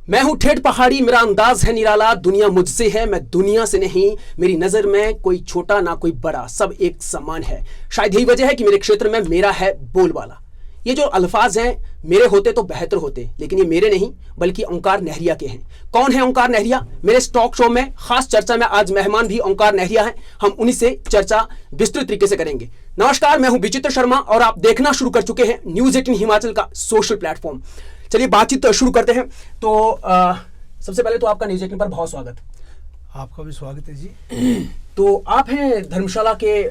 मैं हूं ठेठ पहाड़ी, मेरा अंदाज है निराला, दुनिया मुझसे है, मैं दुनिया से नहीं। मेरी नजर में कोई छोटा ना कोई बड़ा, सब एक समान है। शायद यही वजह है कि मेरे क्षेत्र में मेरा है बोलबाला। ये जो अल्फाज हैं मेरे होते तो बेहतर होते, लेकिन ये मेरे नहीं बल्कि ओंकार नहरिया के हैं। कौन है ओंकार नहरिया? मेरे टॉक शो में खास चर्चा में आज मेहमान भी ओंकार नहरिया हैं। हम उन्हीं से चर्चा विस्तृत तरीके से करेंगे। नमस्कार, मैं हूं विचित्र शर्मा और आप देखना शुरू कर चुके हैं न्यूज 18 हिमाचल का सोशल प्लेटफॉर्म। चलिए बातचीत शुरू करते हैं। तो सबसे पहले तो आपका न्यूज 18 पर बहुत स्वागत। आपका भी स्वागत है जी। तो आप हैं धर्मशाला के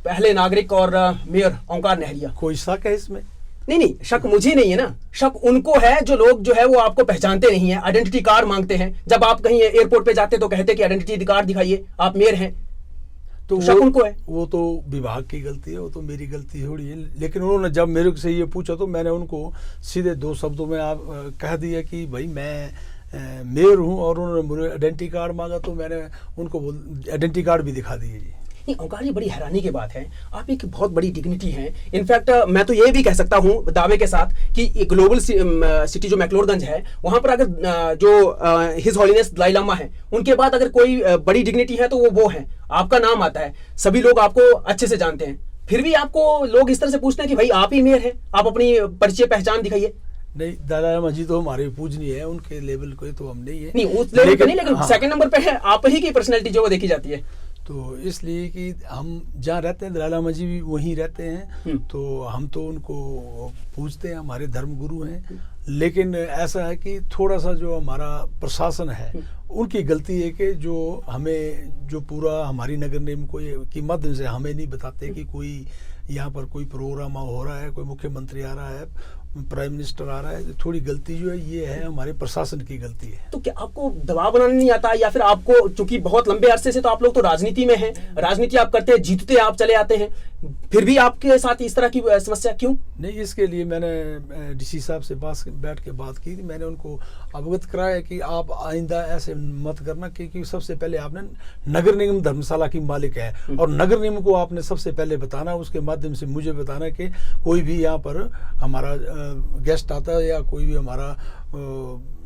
पहले नागरिक और मेयर ओंकार नहरिया। कोई शक है इसमें? नहीं, शक मुझे नहीं है ना, शक उनको है जो लोग जो है वो आपको पहचानते नहीं है, आइडेंटिटी कार्ड मांगते हैं। जब आप कहीं एयरपोर्ट पे जाते तो कहते कि आइडेंटिटी कार्ड दिखाइए, आप मेयर हैं, तो शक उनको है। वो तो विभाग की गलती है, वो तो मेरी गलती थोड़ी है। लेकिन उन्होंने जब मेरे से ये पूछा तो मैंने उनको सीधे दो शब्दों में आप कह दिया कि भाई मैं मेयर हूँ, और उन्होंने मुझे आइडेंटिटी कार्ड मांगा तो मैंने उनको आइडेंटिटी कार्ड भी दिखा दिए जी। नहीं ओंकार जी, बड़ी हैरानी की बात है, आप एक बहुत बड़ी डिग्निटी हैं। इनफैक्ट मैं तो ये भी कह सकता हूँ दावे के साथ कि ग्लोबल सिटी जो मैक्लोडगंज है, वहां पर अगर जो हिज हॉलीनेस दलाई लामा है, उनके बाद अगर कोई बड़ी डिग्निटी है तो वो है, आपका नाम आता है, सभी लोग आपको अच्छे से जानते हैं। फिर भी आपको लोग इस तरह से पूछते हैं कि भाई आप ही मेयर हैं, आप अपनी परिचय पहचान दिखाइए। नहीं, दादा जी तो हमारे पूजनीय है, उनके लेवल को तो हम नहीं है। नहीं उस लेवल पे नहीं, लेकिन सेकंड नंबर पे है आप ही की पर्सनैलिटी जो वो देखी जाती है। तो इसलिए कि हम जहाँ रहते हैं, दलाला माजी भी वहीं रहते हैं, तो हम तो उनको पूछते हैं, हमारे धर्म गुरु हैं। लेकिन ऐसा है कि थोड़ा सा जो हमारा प्रशासन है उनकी गलती है कि जो हमें जो पूरा हमारी नगर निगम को की माध्यम से हमें नहीं बताते कि कोई यहाँ पर कोई प्रोग्राम हो रहा है, कोई मुख्यमंत्री आ रहा है, प्राइम मिनिस्टर आ रहा है। थोड़ी गलती जो है ये है हमारे प्रशासन की गलती है। तो क्या आपको दबाव बनाने नहीं आता, या फिर आपको, चूंकि बहुत लंबे अरसे से तो आप लोग तो राजनीति में हैं, राजनीति आप करते हैं, जीतते आप चले आते हैं, फिर भी आपके साथ इस तरह की समस्या क्यों? नहीं, इसके लिए मैंने डीसी साहब से बैठ के बात की थी। मैंने उनको अवगत कराया कि आप आइंदा ऐसे मत करना, क्योंकि सबसे पहले आपने नगर निगम धर्मशाला की मालिक है, और नगर निगम को आपने सबसे पहले बताना, उसके माध्यम से मुझे बताना कि कोई भी यहाँ पर हमारा गेस्ट आता है या कोई भी हमारा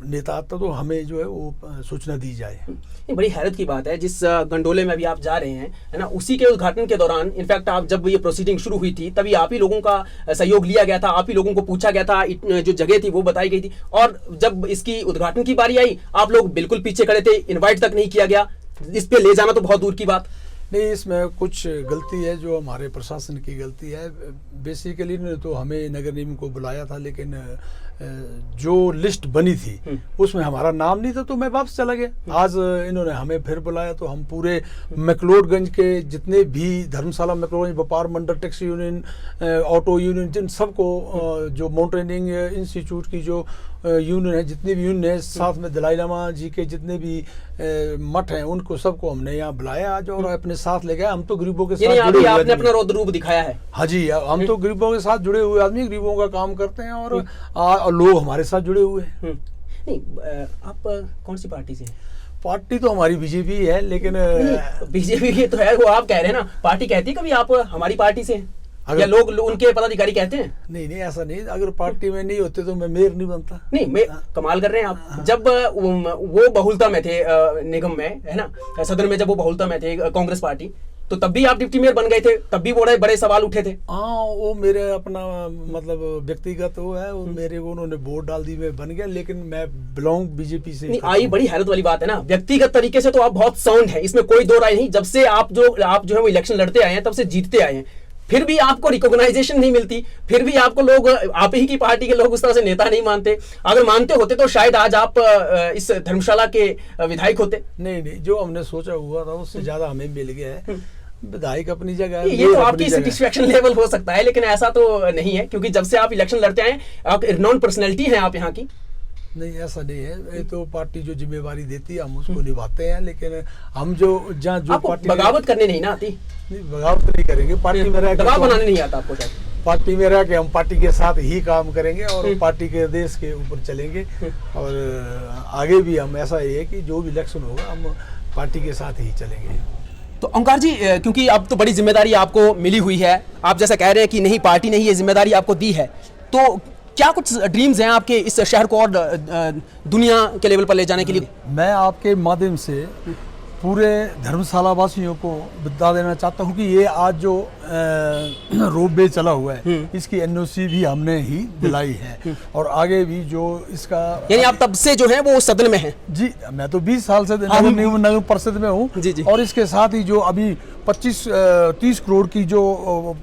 नेता आता तो हमें जो है वो सूचना दी जाए। ये बड़ी हैरत की बात है, जिस गंडोले में अभी आप जा रहे हैं, है ना, उसी के उद्घाटन के दौरान, इनफैक्ट आप जब ये प्रोसीडिंग शुरू हुई थी तभी आप ही लोगों का सहयोग लिया गया था, आप ही लोगों को पूछा गया था, जो जगह थी वो बताई गई थी, और जब इसकी उद्घाटन की बारी आई आप लोग बिल्कुल पीछे खड़े थे, इन्वाइट तक नहीं किया गया। इस पे ले जाना तो बहुत दूर की बात। नहीं, इसमें कुछ गलती है जो हमारे प्रशासन की गलती है। बेसिकली ने तो हमें नगर निगम को बुलाया था, लेकिन जो लिस्ट बनी थी उसमें हमारा नाम नहीं था, तो मैं वापस चला गया। आज इन्होंने हमें फिर बुलाया तो हम पूरे मैक्लोडगंज के जितने भी धर्मशाला मैक्लोडगंज व्यापार मंडल, टैक्सी यूनियन, ऑटो यूनियन, जिन सबको जो माउंटेनिंग इंस्टीट्यूट की जो यूनियन है, जितनी भी यूनियन है, साथ में दलाई लामा जी के जितने भी मठ हैं, उनको सबको हमने यहाँ बुलाया आज और अपने साथ ले गए। हम तो गरीबों के साथ जुड़े हुए, आपने अपना रौद्र रूप दिखाया है। हाँ जी, हम तो गरीबों के साथ जुड़े हुए आदमी, गरीबों का काम करते हैं, और लोग हमारे साथ जुड़े हुए हैं। नहीं, आप कौन सी पार्टी से हैं? पार्टी तो हमारी बीजेपी है, लेकिन बीजेपी की तो है, वो आप कह रहे हैं ना, पार्टी कहती है कभी आप हमारी पार्टी से हैं, या लोग उनके पदाधिकारी कहते हैं? नहीं, ऐसा नहीं। अगर पार्टी में नहीं होते तो मैं मेयर नहीं बनता। नहीं, मैं कमाल कर रहे हैं आप। जब वो बहुलता में थे निगम में, है ना, सदन में जब वो बहुलता में थे कांग्रेस पार्टी, तो तब भी आप डिप्टी मेयर बन गए थे, तब भी बड़े सवाल उठे थे। हाँ, वो मेरे अपना मतलब व्यक्तिगत वो है, वो मेरे को उन्होंने वोट डाल दी, मैं बन गया, लेकिन मैं बिलोंग बीजेपी से। आई बड़ी हैरत वाली बात है ना, व्यक्तिगत तरीके से तो आप बहुत साउंड है, इसमें कोई दो राय नहीं। जब से आप जो है वो इलेक्शन लड़ते आए हैं, तब से जीतते आए हैं, फिर भी आपको रिकॉग्नाइजेशन नहीं मिलती, फिर भी आपको लोग, आप ही की पार्टी के लोग उस तरह से नेता नहीं मानते। अगर मानते होते तो शायद आज आप इस धर्मशाला के विधायक होते। नहीं, जो हमने सोचा हुआ था उससे ज्यादा हमें मिल गया है। विधायक अपनी जगह है, ये तो आपकी सेटिस्फेक्शन लेवल हो सकता है, लेकिन ऐसा तो नहीं है, क्योंकि जब से आप इलेक्शन लड़ते आए, आप नॉन पर्सनैलिटी हैं आप यहाँ की। नहीं, ऐसा नहीं है। ये तो पार्टी जो जिम्मेवारी देती है हम उसको निभाते हैं, लेकिन हम जो जहाँ जो पार्टी बगावत करने नहीं ना आती। नहीं, बगावत नहीं करेंगे, पार्टी में रह दबाव बनाने नहीं आता आपको। पार्टी में रह के हम पार्टी के साथ ही काम करेंगे और पार्टी के आदेश के ऊपर चलेंगे, और आगे भी हम ऐसा ही है कि जो भी इलेक्शन होगा हम पार्टी के साथ ही चलेंगे। तो ओंकार जी, क्योंकि अब तो बड़ी जिम्मेदारी आपको मिली हुई है, आप जैसा कह रहे हैं कि नहीं पार्टी ने ये जिम्मेदारी आपको दी है, तो क्या कुछ ड्रीम्स हैं आपके इस शहर को और दुनिया के लेवल पर ले जाने के लिए? मैं आपके माध्यम से पूरे धर्मशाला वासियों को बता देना चाहता हूँ कि ये आज जो रोपवे चला हुआ है इसकी एनओसी भी हमने ही दिलाई है और आगे भी जो इसका, यानी आप तब से जो है वो सदन में हैं? जी, मैं तो 20 साल से नगर परिषद में हूँ और इसके साथ ही जो अभी 25-30 करोड़ की जो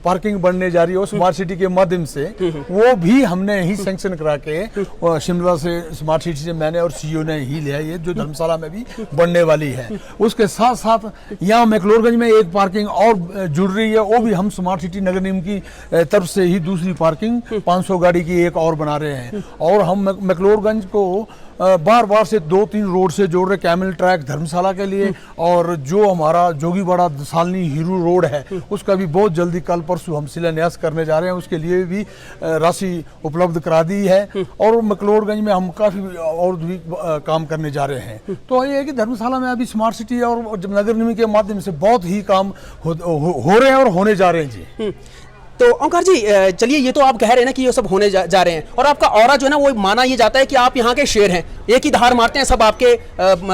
पार्किंग बनने जा रही है स्मार्ट सिटी के माध्यम से, वो भी हमने ही सैंक्शन करा के शिमला से स्मार्ट सिटी से मैंने और सीईओ ने ही लिया, ये जो धर्मशाला में भी बनने वाली है। उसके साथ साथ यहाँ मैक्लोडगंज में एक पार्किंग और जुड़ रही है, वो भी हम स्मार्ट सिटी नगर निगम की तरफ से ही दूसरी पार्किंग 500 गाड़ी की एक और बना रहे हैं। और हम मैक्लोडगंज को बार बार से 2-3 रोड से जोड़ रहे, कैमल ट्रैक धर्मशाला के लिए, और जो हमारा जोगीबाड़ा सालनी हीरू रोड है उसका भी बहुत जल्दी कल परसों हम शिलान्यास करने जा रहे हैं, उसके लिए भी राशि उपलब्ध करा दी है। और मैक्लोडगंज में हम काफ़ी और भी काम करने जा रहे हैं। तो ये है कि धर्मशाला में अभी स्मार्ट सिटी और नगर निगम के माध्यम से बहुत ही काम हो रहे हैं और होने जा रहे हैं जी। तो ओंकार जी, चलिए, ये तो आप कह रहे हैं ना कि ये सब होने जा रहे हैं, और आपका ऑरा जो है ना वो माना ये जाता है कि आप यहाँ के शेर हैं, एक ही धार मारते हैं सब आपके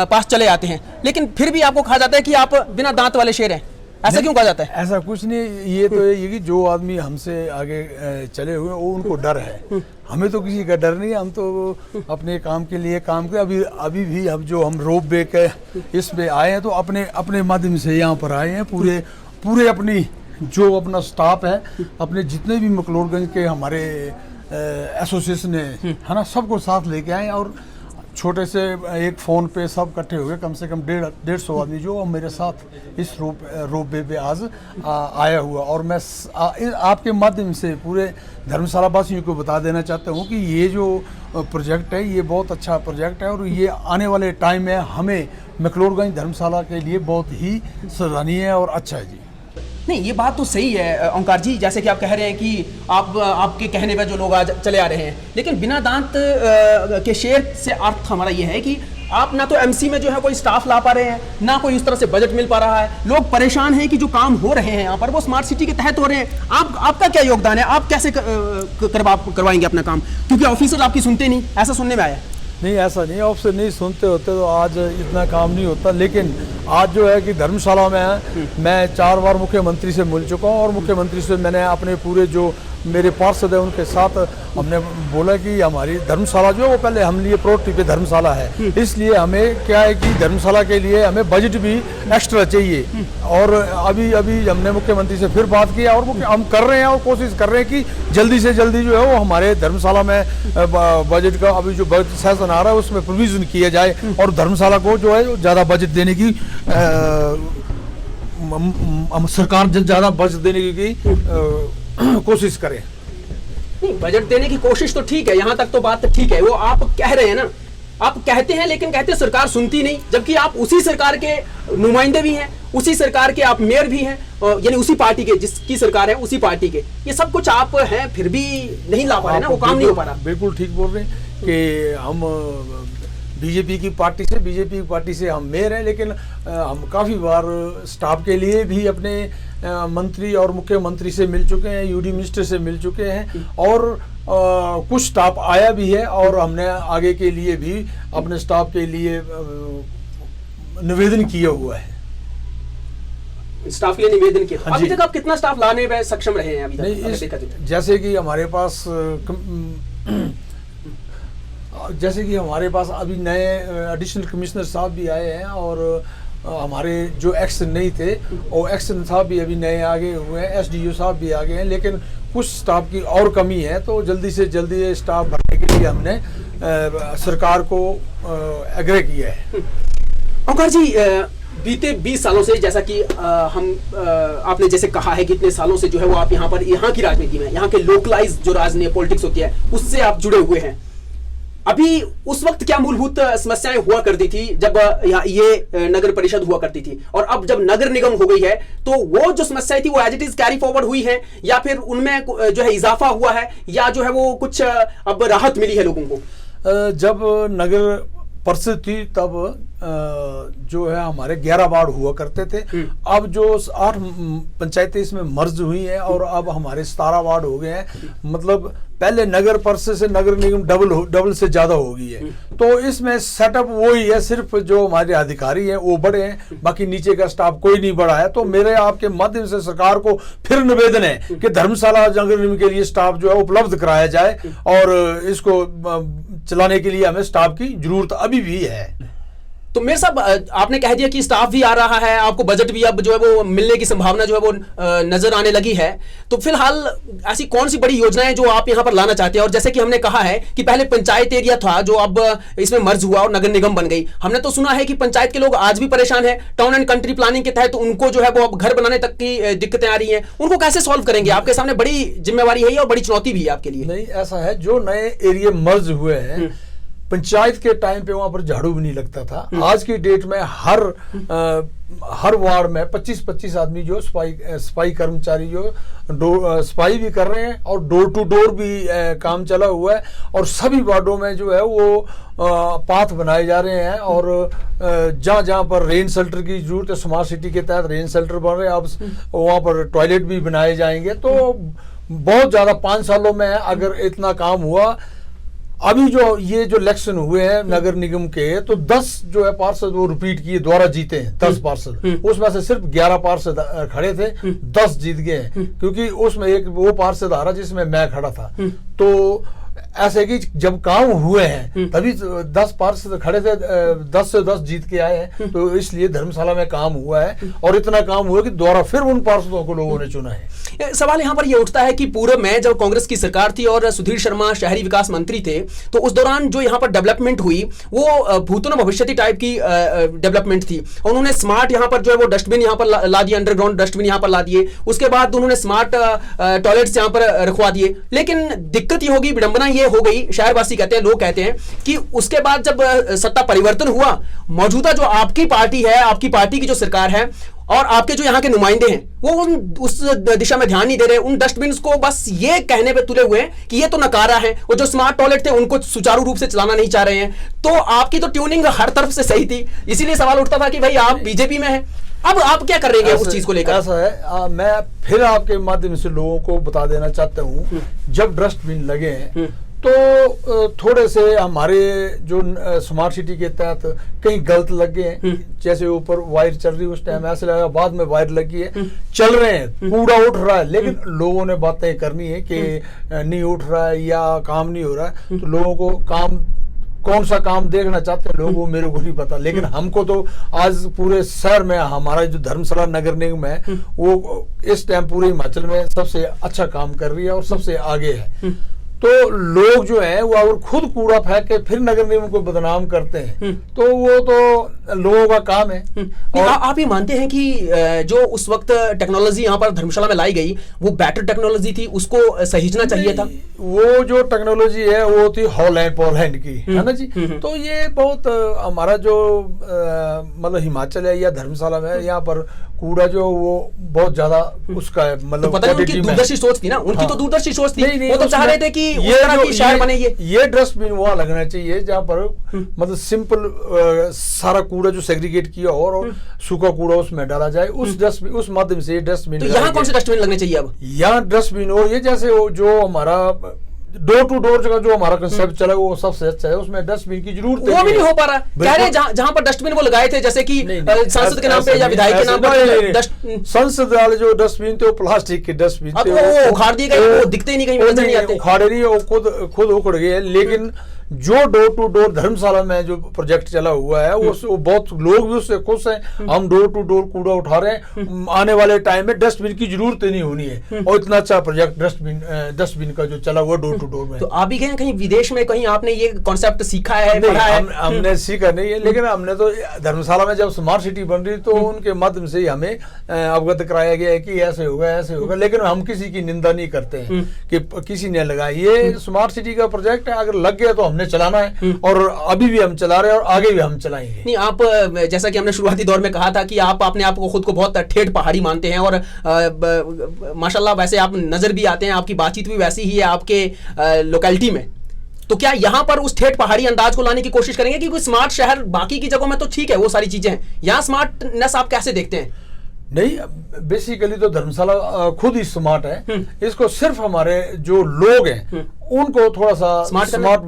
पास चले आते हैं, लेकिन फिर भी आपको कहा जाता है कि आप बिना दांत वाले शेर हैं। ऐसा क्यों कहा जाता है? ऐसा कुछ नहीं, ये तो ये कि जो आदमी हमसे आगे चले हुए वो उनको डर है, हमें तो किसी का डर नहीं है। हम तो अपने काम के लिए काम कर, अभी भी हम रोपवे के इसमें आए हैं तो अपने माध्यम से यहाँ पर आए हैं। पूरे अपनी जो अपना स्टाफ है, अपने जितने भी मैक्लोडगंज के हमारे एसोसिएशन है ना, सबको साथ लेके आए और छोटे से एक फ़ोन पे सब इकट्ठे हो गए, कम से कम 150 आदमी जो मेरे साथ इस रोपवे पे आज आया हुआ। और मैं आपके माध्यम से पूरे धर्मशाला वासियों को बता देना चाहता हूँ कि ये जो प्रोजेक्ट है ये बहुत अच्छा प्रोजेक्ट है और ये आने वाले टाइम में हमें मैक्लोडगंज धर्मशाला के लिए बहुत ही सराहनीय और अच्छा है जी। नहीं, ये बात तो सही है ओंकार जी, जैसे कि आप कह रहे हैं कि आपके कहने पर जो लोग आज चले आ रहे हैं, लेकिन बिना दांत के शेर से अर्थ हमारा ये है कि आप ना तो एमसी में जो है कोई स्टाफ ला पा रहे हैं, ना कोई उस तरह से बजट मिल पा रहा है। लोग परेशान हैं कि जो काम हो रहे हैं यहाँ पर वो स्मार्ट सिटी के तहत हो रहे हैं। आपका क्या योगदान है? आप कैसे करवाएंगे अपना काम? क्योंकि ऑफिसर आपकी सुनते नहीं, ऐसा सुनने में आया। नहीं, ऐसा नहीं, ऑफिसर नहीं सुनते होते तो आज इतना काम नहीं होता। लेकिन आज जो है कि धर्मशाला में मैं 4 बार मुख्यमंत्री से मिल चुका हूँ और मुख्यमंत्री से मैंने अपने पूरे जो मेरे पार्षद है उनके साथ हमने बोला कि हमारी धर्मशाला जो है वो पहले हम लिए प्रायोरिटी पे धर्मशाला है, इसलिए हमें क्या है कि धर्मशाला के लिए हमें बजट भी एक्स्ट्रा चाहिए। और अभी हमने मुख्यमंत्री से फिर बात किया और वो हम कर रहे हैं और कोशिश कर रहे हैं कि जल्दी से जल्दी जो है वो हमारे धर्मशाला में बजट का अभी जो बजट सेशन आ रहा है उसमें प्रोविजन किया जाए और धर्मशाला को जो है ज़्यादा बजट देने की सरकार ज़्यादा बजट देने की कोशिश करें। नहीं, बजट देने की कोशिश तो ठीक है, यहाँ तक तो बात ठीक है, वो आप कह रहे हैं ना, आप कहते हैं, लेकिन कहते सरकार सुनती नहीं, जबकि आप उसी सरकार के नुमाइंदे भी हैं, उसी सरकार के आप मेयर भी हैं, यानी उसी पार्टी के जिसकी सरकार है उसी पार्टी के, ये सब कुछ आप हैं, फिर भी नहीं ला पा रहे ना, वो काम नहीं हो पा रहा। बिल्कुल ठीक बोल रहे हैं कि हम बीजेपी की पार्टी से हम मेयर हैं, लेकिन हम काफ़ी बार स्टाफ के लिए भी अपने मंत्री और मुख्यमंत्री से मिल चुके हैं, यूडी मिनिस्टर से मिल चुके हैं और कुछ स्टाफ आया भी है और हमने आगे के लिए भी अपने स्टाफ के लिए निवेदन किया हुआ है। स्टाफ के लिए निवेदन किया। अभी तक आप कितना स्टाफ लाने में सक्षम रहे हैं अभी तक? जैसे कि हमारे पास अभी नए एडिशनल कमिश्नर साहब भी आए हैं और हमारे जो एक्शन नहीं थे वो एक्शन साहब भी अभी नए आगे हुए हैं, एसडीओ साहब भी आगे हैं, लेकिन कुछ स्टाफ की और कमी है, तो जल्दी से जल्दी स्टाफ भरने के लिए हमने सरकार को एग्री किया है। ओंकार जी, बीते 20 सालों से जैसा कि आपने जैसे कहा है कि इतने सालों से जो है वो आप यहाँ की राजनीति में, यहाँ के लोकलाइज जो राजनीति पॉलिटिक्स होती है उससे आप जुड़े हुए हैं। अभी उस वक्त क्या मूलभूत समस्याएं हुआ करती थी जब ये नगर परिषद हुआ करती थी, और अब जब नगर निगम हो गई है तो वो जो समस्याएं थी वो as it is carry forward हुई है, या फिर उनमें जो है इजाफा हुआ है, या जो है वो कुछ अब राहत मिली है लोगों को? जब नगर परिषद थी तब जो है हमारे 11 वार्ड हुआ करते थे। अब जो 8 पंचायतें इसमें मर्ज हुई हैं और अब हमारे 17 वार्ड हो गए हैं। मतलब पहले नगर परिषद से नगर निगम डबल से ज्यादा हो गई है। तो इसमें सेटअप वही है, सिर्फ जो हमारे अधिकारी हैं वो बड़े हैं, बाकी नीचे का स्टाफ कोई नहीं बढ़ा है। तो मेरे आपके माध्यम से सरकार को फिर निवेदन है कि धर्मशाला नगर निगम के लिए स्टाफ जो है उपलब्ध कराया जाए और इसको चलाने के लिए हमें स्टाफ की जरूरत अभी भी है। तो मेरे साहब, आपने कह दिया कि स्टाफ भी आ रहा है, आपको बजट भी अब जो है वो मिलने की संभावना जो है वो नजर आने लगी है। तो फिलहाल ऐसी कौन सी बड़ी योजनाएं जो आप यहां पर लाना चाहते हैं? और जैसे कि हमने कहा है कि पहले पंचायत एरिया था जो अब इसमें मर्ज हुआ और नगर निगम बन गई। हमने तो सुना है कि पंचायत के लोग आज भी परेशान है। टाउन एंड कंट्री प्लानिंग के तहत उनको जो है वो अब घर बनाने तक की दिक्कतें आ रही हैं। उनको कैसे सॉल्व करेंगे? आपके सामने बड़ी जिम्मेवारी है और बड़ी चुनौती भी है आपके लिए। नहीं, ऐसा है, जो नए एरिया मर्ज हुए हैं, पंचायत के टाइम पे वहां पर झाड़ू भी नहीं लगता था। आज की डेट में हर वार्ड में 25-25 आदमी जो सफाई कर्मचारी जो सफाई भी कर रहे हैं और डोर टू डोर भी काम चला हुआ है। और सभी वार्डों में जो है वो पाथ बनाए जा रहे हैं और जहां जहां पर रेन शेल्टर की जरूरत है, स्मार्ट सिटी के तहत रेन शेल्टर बन रहे हैं। अब वहां पर टॉयलेट भी बनाए जाएंगे। तो बहुत ज्यादा 5 सालों में अगर इतना काम हुआ। अभी जो ये जो इलेक्शन हुए हैं नगर निगम के, तो 10 जो है पार्षद वो रिपीट किए, द्वारा जीते हैं 10 पार्षद। उसमें से सिर्फ 11 पार्षद खड़े थे, 10 जीत गए हैं, क्योंकि उसमें एक वो पार्षद आ रहा जिसमें मैं खड़ा था। तो ऐसे कि जब काम हुए हैं तभी 10 पार्षद खड़े थे, 10 से 10 जीत के आए हैं। तो इसलिए धर्मशाला में काम हुआ है और इतना काम हुआ कि दोबारा फिर उन पार्षदों को लोगों ने चुना है। सवाल यहां पर यह उठता है कि पूर्व में जब कांग्रेस की सरकार थी और सुधीर शर्मा शहरी विकास मंत्री थे, तो उस दौरान जो यहां पर डेवलपमेंट हुई वो भूतों भविष्यति टाइप की डेवलपमेंट थी। उन्होंने स्मार्ट यहां पर जो है वो डस्टबिन यहां पर ला दिए, अंडरग्राउंड डस्टबिन यहां पर ला दिए। उसके बाद उन्होंने स्मार्ट टॉयलेट्स यहां पर रखवा दिए। लेकिन दिक्कत ये होगी, विडंबना ये हो गई, शहरवासी कहते हैं, लोग कहते हैं कि उसके बाद जब सत्ता परिवर्तन हुआ, मौजूदा जो आपकी पार्टी है, आपकी पार्टी की जो सरकार है और आपके जो यहाँ के नुमाइंदे हैं, वो उस दिशा में ध्यान नहीं दे रहे। उन डस्टबिन को बस ये कहने पे तुले हुए हैं कि ये तो नकारा है, और जो स्मार्ट टॉयलेट थे उनको सुचारू रूप से चलाना नहीं चाह रहे हैं। तो आपकी तो ट्यूनिंग हर तरफ से सही थी, इसीलिए सवाल उठता था कि भाई आप बीजेपी में हैं, अब आप क्या कर रहे हैं उस चीज को लेकर? ऐसा है, मैं फिर आपके माध्यम से लोगों को बता देना चाहता हूँ, जब डस्टबिन लगे हैं तो थोड़े से हमारे जो स्मार्ट सिटी के तहत कहीं गलत लग गए हैं। जैसे ऊपर वायर चल रही, उस टाइम ऐसे लगा, बाद में वायर लगी है, चल रहे हैं, कूड़ा उठ रहा है, लेकिन लोगों ने बातें करनी है कि नहीं उठ रहा है या काम नहीं हो रहा है। तो लोगों को काम, कौन सा काम देखना चाहते हैं लोग, वो मेरे को नहीं पता, लेकिन हमको तो आज पूरे शहर में हमारा जो धर्मशाला नगर निगम है वो इस टाइम पूरे हिमाचल में सबसे अच्छा काम कर रही है और सबसे आगे है। तो लोग जो है वो अगर खुद कूड़ा फेंक के फिर नगर निगम को बदनाम करते हैं, तो वो तो लोगों का काम है। और आप ये मानते हैं कि जो उस वक्त टेक्नोलॉजी यहाँ पर धर्मशाला में लाई गई वो बेटर टेक्नोलॉजी थी, उसको सहीजना चाहिए था? वो जो टेक्नोलॉजी है वो थी हॉलैंड पोलैंड की, है ना जी। तो ये बहुत हमारा जो मतलब हिमाचल है या धर्मशाला में, यहाँ पर कूड़ा जो वो बहुत ज्यादा उसका है, मतलब पता नहीं, उनकी दूरदर्शी सोच थी ना, उनकी तो दूरदर्शी सोच थी। वो तो चाह रहे थे कि उस तरह की शहर बने। ये डस्टबिन वहां लगना चाहिए जहां पर मतलब सिंपल सारा कूड़ा जो सेग्रीगेट किया और सूखा कूड़ा उसमें डाला जाए, उस डस्टबिन, उस माध्यम से डस्टबिन। तो यहाँ कौन से डस्टबिन लगने चाहिए अब? यहाँ डस्टबिन, और ये जैसे जो हमारा डोर टू डोर जगह जो हमारा कंसेप्ट चला वो सबसे अच्छा है, उसमें डस्टबिन की जरूरत वो भी नहीं हो पा रहा। कह रहे जहां पर डस्टबिन वो लगाए थे, जैसे कि सांसद के नाम पे या विधायक के नाम पे, संसद वाले जो डस्टबिन थे वो प्लास्टिक के डस्टबिन थे, वो उखाड़ दिए गए, वो दिखते ही नहीं, कहीं नजर नहीं आते। उखाड़े नहीं, वो खुद उखड़ गए। लेकिन जो डोर टू डोर धर्मशाला में जो प्रोजेक्ट चला हुआ है वो बहुत लोग भी उससे खुश हैं। हम डोर टू डोर कूड़ा उठा रहे हैं, आने वाले टाइम में डस्टबिन की जरूरत नहीं होनी है। और इतना अच्छा प्रोजेक्ट डस्टबिन का जो चला हुआ डोर टू डोर में। तो आप भी कहीं विदेश में कहीं आपने ये कॉन्सेप्ट सीखा है, पढ़ा है? हमने सीखा नहीं है, लेकिन हमने तो धर्मशाला में जब स्मार्ट सिटी बन रही तो उनके माध्यम से ही हमें अवगत कराया गया है कि ऐसे होगा ऐसे होगा। लेकिन हम किसी की निंदा नहीं करते हैं कि किसी ने लगाया। ये स्मार्ट सिटी का प्रोजेक्ट है, अगर लग गया तो हमने चलाना है, और अभी भी हम चला रहे हैं और आगे भी हम चलाएंगे। नहीं, आप जैसा कि हमने शुरुआती दौर में कहा था कि आप अपने आप को खुद को बहुत ठेठ पहाड़ी मानते हैं, और माशाल्लाह वैसे आप नजर भी आते हैं, आपकी बातचीत भी वैसी ही है आपके लोकेलिटी में। तो क्या यहाँ पर उस ठेठ पहाड़ी अंदाज को लाने की कोशिश करेंगे कि कोई स्मार्ट शहर बाकी की जगहों में तो ठीक है वो सारी चीजें हैं, यहाँ स्मार्टनेस आप कैसे देखते हैं? नहीं, बेसिकली तो धर्मशाला खुद ही स्मार्ट है। इसको सिर्फ हमारे जो लोग हैं उनको थोड़ा सा स्मार्ट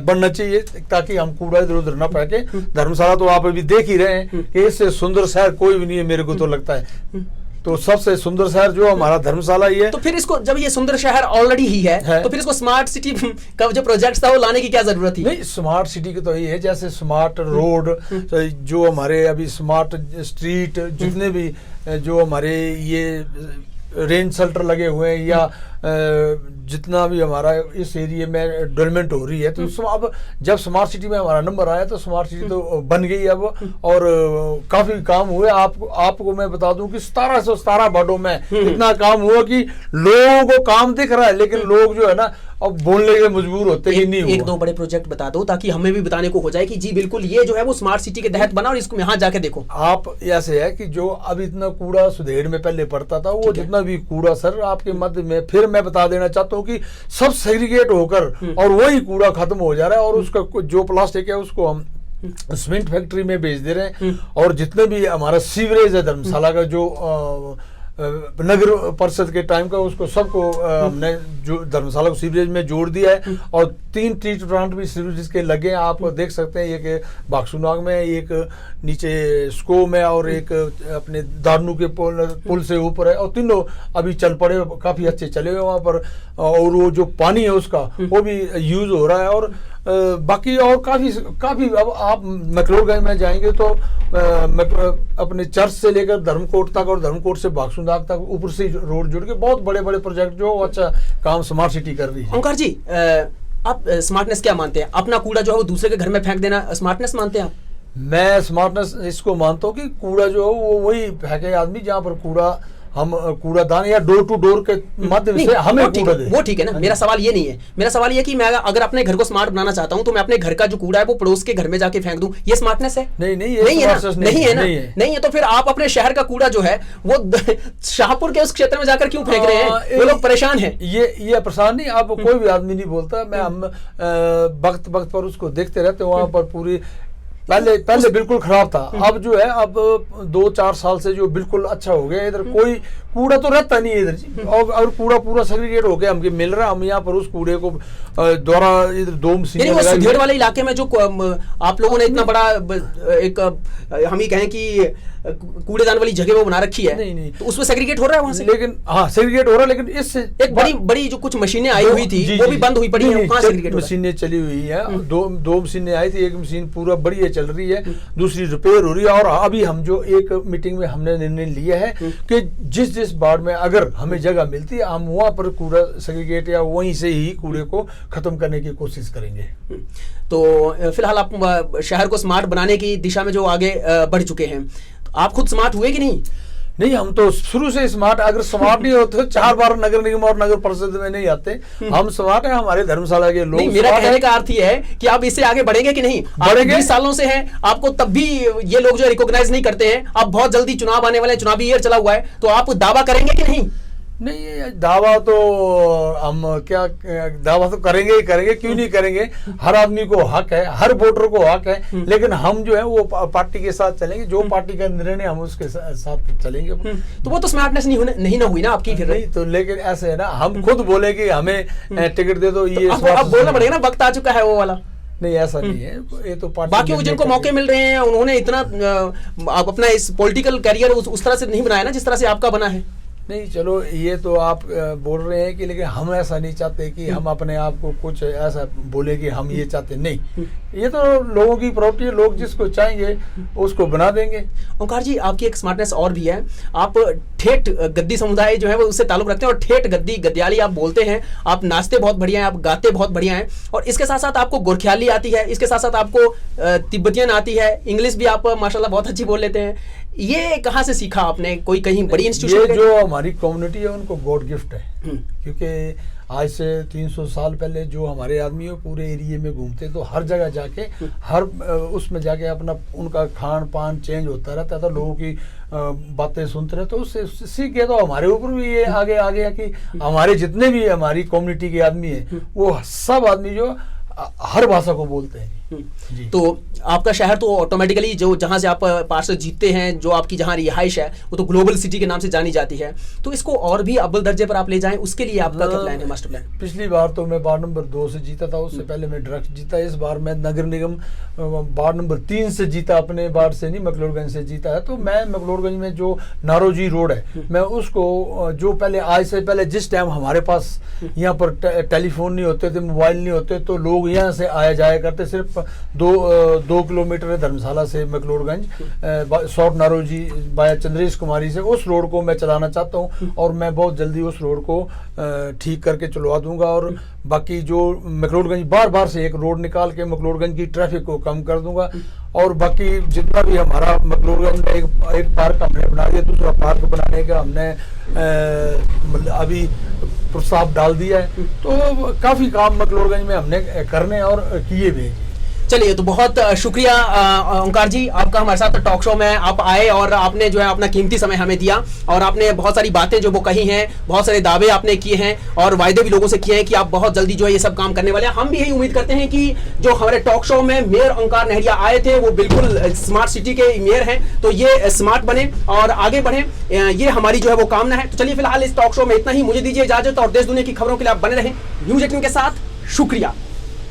बनना चाहिए, ताकि हम कूड़ा इधर उधर ना फेंके। धर्मशाला तो आप अभी देख ही रहे हैं कि इससे सुंदर शहर कोई भी नहीं है, मेरे को तो लगता है। तो सबसे सुंदर शहर जो हमारा धर्मशाला ही है। तो फिर इसको, जब ये सुंदर शहर ऑलरेडी ही है तो फिर इसको स्मार्ट सिटी का जो प्रोजेक्ट था वो लाने की क्या जरूरत थी? नहीं, स्मार्ट सिटी की तो ये है, जैसे स्मार्ट रोड, जो हमारे अभी स्मार्ट स्ट्रीट, जितने भी जो हमारे ये रेंज शेल्टर लगे हुए हैं, या जितना भी हमारा इस एरिया में डेवलपमेंट हो रही है, तो अब जब स्मार्ट सिटी में हमारा नंबर आया तो स्मार्ट सिटी तो बन गई अब, और काफी काम हुए। आपको मैं बता दूं कि 1717 वार्डों में इतना काम हुआ कि लोगों को काम दिख रहा है, लेकिन लोग जो है ना अब बोलने के मजबूर होते ही नहीं। एक दो बड़े प्रोजेक्ट बता दो ताकि हमें भी बताने को हो जाए कि जी बिल्कुल ये जो है वो स्मार्ट सिटी के तहत बना और इसको यहाँ जाके देखो। आप ऐसे है कि जो अब इतना कूड़ा सुधेड़ में पहले पड़ता था, वो जितना भी कूड़ा सर आपके मध्य में, फिर मैं बता देना चाहता हूँ कि सब सेग्रीगेट होकर और वही कूड़ा खत्म हो जा रहा है, और उसका जो प्लास्टिक है उसको हम सीमेंट फैक्ट्री में बेच दे रहे हैं। और जितने भी हमारा सीवरेज है धर्मशाला का, जो नगर परिषद के टाइम का, उसको सबको हमने जो धर्मशाला को सीवरेज में जोड़ दिया है, और 3 ट्रीट प्लांट भी सीवरेज के लगे हैं। आप देख सकते हैं, एक बाक्सूनाग में, एक नीचे स्को में, और एक अपने दारनू के पुल से ऊपर है, और तीनों अभी चल पड़े, काफी अच्छे चले हुए वहाँ पर। और वो जो पानी है उसका वो भी यूज हो रहा है। और बाकी और काफी अब आप मैक्लोडगंज में जाएंगे तो अपने चर्च से लेकर धर्मकोट तक, और धर्मकोट से बाक्सूनाग तक ऊपर से रोड जुड़ के बहुत बड़े बड़े प्रोजेक्ट जो अच्छा काम स्मार्ट सिटी कर रही है। ओंकार जी, आप स्मार्टनेस क्या मानते हैं? अपना कूड़ा जो है वो दूसरे के घर में फेंक देना स्मार्टनेस मानते हैं आप? मैं स्मार्टनेस इसको मानता हूँ कि कूड़ा जो है वो वही फेंके आदमी जहाँ पर कूड़ा, हम कूड़ादान या डोर टू डोर के माध्यम से हमें कूड़ा दे। वो ठीक है ना, मेरा सवाल ये नहीं है। मेरा सवाल ये कि मैं अगर अपने घर को स्मार्ट बनाना चाहता हूं तो मैं अपने घर का जो कूड़ा है वो पड़ोस के घर में जाके फेंक दूं, ये स्मार्टनेस है? नहीं, नहीं है। तो फिर आप अपने शहर का कूड़ा जो है वो शाहपुर के उस क्षेत्र में जाकर क्यों फेंक रहे हैं? वो लोग परेशान है। ये परेशान नहीं, अब कोई भी आदमी नहीं बोलता। मैं हम वक्त पर उसको देखते रहते, वहां पर पूरी पहले बिल्कुल खराब था, अब जो है अब 2-4 साल से जो बिल्कुल अच्छा हो गया। इधर कोई कूड़ा तो रहता नहीं है इधर, और कूड़ा पूरा सेग्रीगेट हो गया, हमको मिल रहा है। हम यहाँ पर उस कूड़े को द्वारा इधर 2 मशीनें सुधेड़ वाले इलाके में जो आप लोगों ने इतना बड़ा एक हम ही कहें कि कूड़ेदान वाली जगह वो बना रखी है, नहीं। तो उसमें सेग्रीगेट हो रहा है वहां से, लेकिन हाँ सेग्रीगेट हो रहा है, लेकिन इससे एक बड़ी जो कुछ मशीनें आई हुई थी वो भी बंद हुई पड़ी है। कहां सेग्रीगेट हो रहा है? मशीनें चली हुई है, दो मशीनें आई थी, एक मशीन पूरा बढ़िया चल रही है, दूसरी रिपेयर हो रही है। और अभी हम जो एक मीटिंग में हमने निर्णय लिया है कि जिस वार्ड में अगर हमें जगह मिलती है, हम वहां पर कूड़ा सेग्रीगेट या वहीं से ही कूड़े को खत्म करने की कोशिश करेंगे। तो फिलहाल आप शहर को स्मार्ट बनाने की दिशा में जो आगे बढ़ चुके हैं, आप खुद स्मार्ट हुए कि नहीं? नहीं, हम तो शुरू से स्मार्ट, अगर स्मार्ट नहीं होते तो 4 बार नगर निगम और नगर परिषद में नहीं आते। हम स्मार्ट हैं, हमारे धर्मशाला के लोग। मेरा कहने का अर्थ ये है कि आप इससे आगे बढ़ेंगे कि नहीं? बढ़ेंगे। 20 सालों से हैं, आपको तब भी ये लोग जो रिकॉग्नाइज नहीं करते हैं। आप बहुत जल्दी चुनाव आने वाले, चुनावी ईयर चला हुआ है, तो आप दावा करेंगे कि नहीं? नहीं, दावा तो हम क्या, दावा तो करेंगे ही करेंगे, क्यों नहीं करेंगे। हर आदमी को हक है, हर वोटर को हक है, लेकिन हम जो है वो पार्टी के साथ चलेंगे, जो पार्टी का निर्णय हम उसके साथ चलेंगे। तो वो तो स्मार्टनेस नहीं ना हुई ना आपकी फिर? नहीं, तो लेकिन ऐसे है ना, हम खुद बोले कि हमें टिकट दे दो, ये अब बोलना पड़ेगा ना, वक्त आ चुका है वो वाला। नहीं, ऐसा नहीं है, ये तो बाकी जिनको मौके मिल रहे हैं उन्होंने इतना आप अपना इस पॉलिटिकल कैरियर उस तरह से नहीं बनाया ना जिस तरह से आपका बना है। नहीं, चलो ये तो आप बोल रहे हैं कि, लेकिन हम ऐसा नहीं चाहते कि हम अपने आप को कुछ ऐसा बोले कि हम ये चाहते नहीं। ये तो लोगों की प्रॉपर्टी है, लोग जिसको चाहेंगे उसको बना देंगे। ओंकार जी, आपकी एक स्मार्टनेस और भी है, आप ठेठ गद्दी समुदाय जो है वो उससे ताल्लुक रखते हैं, और ठेठ गद्दियाली आप बोलते हैं। आप नाचते बहुत बढ़िया हैं, आप गाते बहुत बढ़िया हैं, और इसके साथ साथ आपको गोरख्याली आती है, इसके साथ साथ आपको तिब्बतियन आती है, इंग्लिश भी आप माशाल्लाह बहुत अच्छी बोल लेते हैं। ये कहाँ से सीखा आपने? कोई कहीं बड़ी इंस्टीट्यूशन? ये जो हमारी कम्युनिटी है उनको गॉड गिफ्ट है, क्योंकि आज से 300 साल पहले जो हमारे आदमी पूरे एरिया में घूमते, तो हर जगह जाके हर उसमें जाके अपना उनका खान पान चेंज होता रहता था, लोगों की बातें सुनते रहे, तो उससे सीख गया। तो हमारे ऊपर भी ये आगे आ गया कि हमारे जितने भी हमारी कम्युनिटी के आदमी हैं वो सब आदमी जो हर भाषा को बोलते हैं जी। तो आपका शहर तो ऑटोमेटिकली जो जहां से आप पार्षद जीतते हैं, जो आपकी जहां रिहाइश है, वो तो ग्लोबल सिटी के नाम से जानी जाती है। तो इसको और भी अव्वल दर्जे पर आप ले जाएं, उसके लिए आपका क्या प्लान है, मास्टर प्लान? पिछली बार तो मैं वार्ड नंबर 2 से जीता था, उससे पहले मैं ड्रग्स जीता। इस बार मैं नगर निगम वार्ड नंबर 3 से जीता, अपने वार्ड से नहीं, मकलोडगंज से जीता है। तो मैं मकलोडगंज में जो नारोजी रोड है, मैं उसको जो पहले आज से पहले जिस टाइम हमारे पास यहाँ पर टेलीफोन नहीं होते थे, मोबाइल नहीं होते, तो लोग यहाँ से आया जाया करते। सिर्फ 2 किलोमीटर है धर्मशाला से मकलोडगंज, शॉर्ट नारोजी बाया चंद्रेश कुमारी से। उस रोड को मैं चलाना चाहता हूँ और मैं बहुत जल्दी उस रोड को ठीक करके चलवा दूंगा। और बाकी जो मकलोडगंज बार बार से एक रोड निकाल के मकलोडगंज की ट्रैफिक को कम कर दूंगा। और बाकी जितना भी हमारा मकलोडगंज में एक पार्क हमने बना दिया, दूसरा पार्क बनाने का हमने अभी प्रस्ताव डाल दिया है। तो काफ़ी काम मकलोडगंज में हमने करने और किए भी। चलिए, तो बहुत शुक्रिया ओंकार जी, आपका हमारे साथ टॉक शो में आप आए और आपने जो है अपना कीमती समय हमें दिया, और आपने बहुत सारी बातें जो वो कही हैं, बहुत सारे दावे आपने किए हैं और वायदे भी लोगों से किए हैं कि आप बहुत जल्दी जो है ये सब काम करने वाले हैं। हम भी यही उम्मीद करते हैं कि जो हमारे टॉक शो में मेयर ओंकार नहरिया आए थे, वो बिल्कुल स्मार्ट सिटी के मेयर हैं, तो ये स्मार्ट बने और आगे बढ़े, ये हमारी जो है वो कामना है। तो चलिए, फिलहाल इस टॉक शो में इतना ही। मुझे दीजिए इजाजत और देश दुनिया की खबरों के लिए आप बने रहें न्यूज़ 18 के साथ। शुक्रिया।